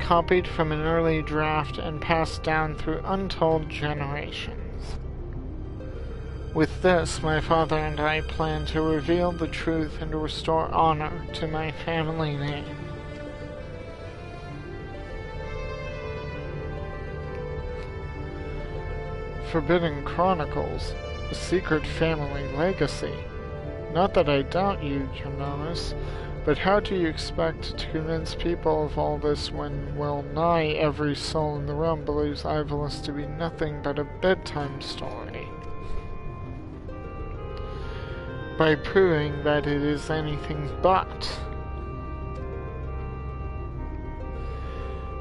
copied from an early draft and passed down through untold generations. With this, my father and I plan to reveal the truth and restore honor to my family name. Forbidden Chronicles, a secret family legacy. Not that I doubt you, Genomus, but how do you expect to convince people of all this when, well nigh every soul in the realm believes Ivalice to be nothing but a bedtime story? By proving that it is anything but.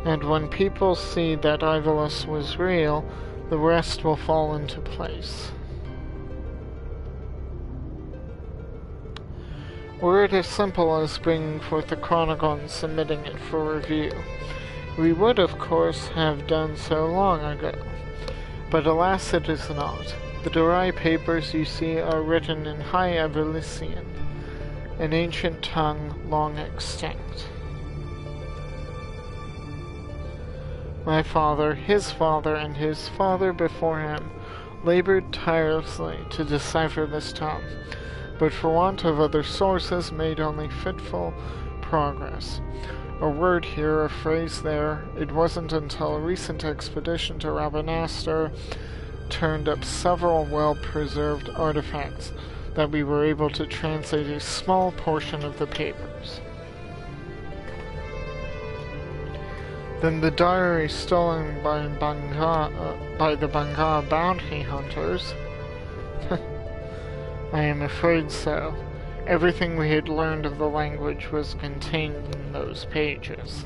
And when people see that Ivalice was real, the rest will fall into place. Were it as simple as bringing forth the chronicle and submitting it for review, we would, of course, have done so long ago. But alas, it is not. The Durai papers you see are written in High Ivalician, an ancient tongue long extinct. My father, his father, and his father before him labored tirelessly to decipher this tongue, but for want of other sources made only fitful progress. A word here, a phrase there. It wasn't until a recent expedition to Rabanastre turned up several well-preserved artifacts that we were able to translate a small portion of the papers. Then the diary stolen by the Banga bounty hunters. I am afraid so. Everything we had learned of the language was contained in those pages.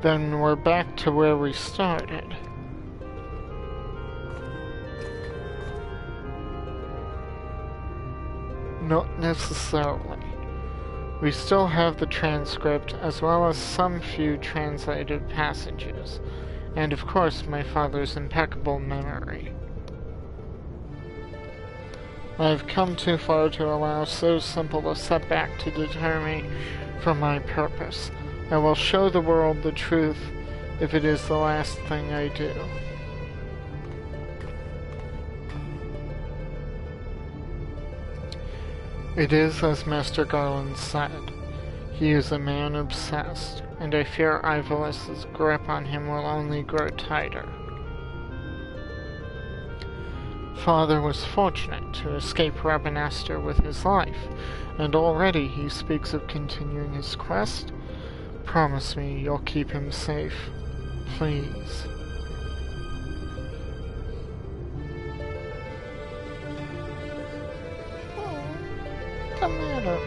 Then we're back to where we started. Not necessarily. We still have the transcript, as well as some few translated passages, and of course my father's impeccable memory. I have come too far to allow so simple a setback to deter me from my purpose. I will show the world the truth if it is the last thing I do. It is as Master Garland said. He is a man obsessed, and I fear Ivalice's grip on him will only grow tighter. Father was fortunate to escape Rabanastre with his life, and already he speaks of continuing his quest. Promise me you'll keep him safe, please. What's the matter?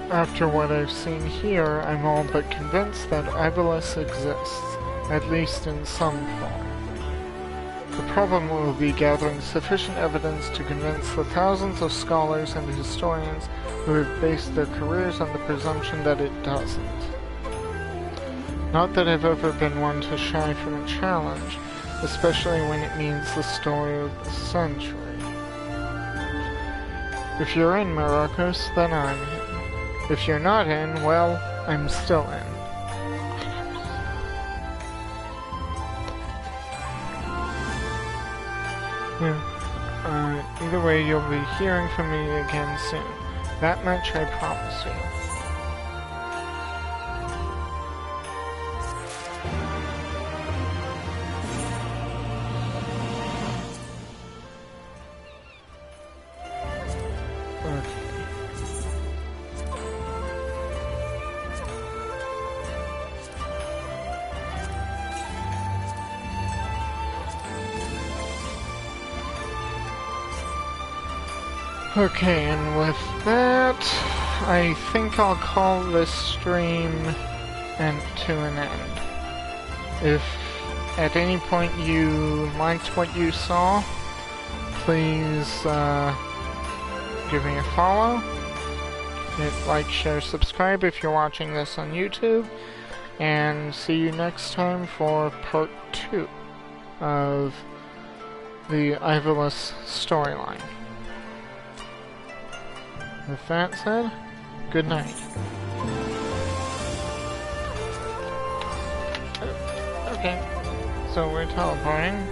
After what I've seen here, I'm all but convinced that Ivalice exists, at least in some form. The problem will be gathering sufficient evidence to convince the thousands of scholars and historians who have based their careers on the presumption that it doesn't. Not that I've ever been one to shy from a challenge, especially when it means the story of the century. If you're in Myrokos, then I'm in. If you're not in, well, I'm still in. Either way, you'll be hearing from me again soon. That much I promise you. Okay, and with that, I think I'll call this stream to an end. If at any point you liked what you saw, please give me a follow. Hit like, share, subscribe if you're watching this on YouTube. And see you next time for part 2 of the Ivalice storyline. With that said, good night. Okay, so we're teleporting.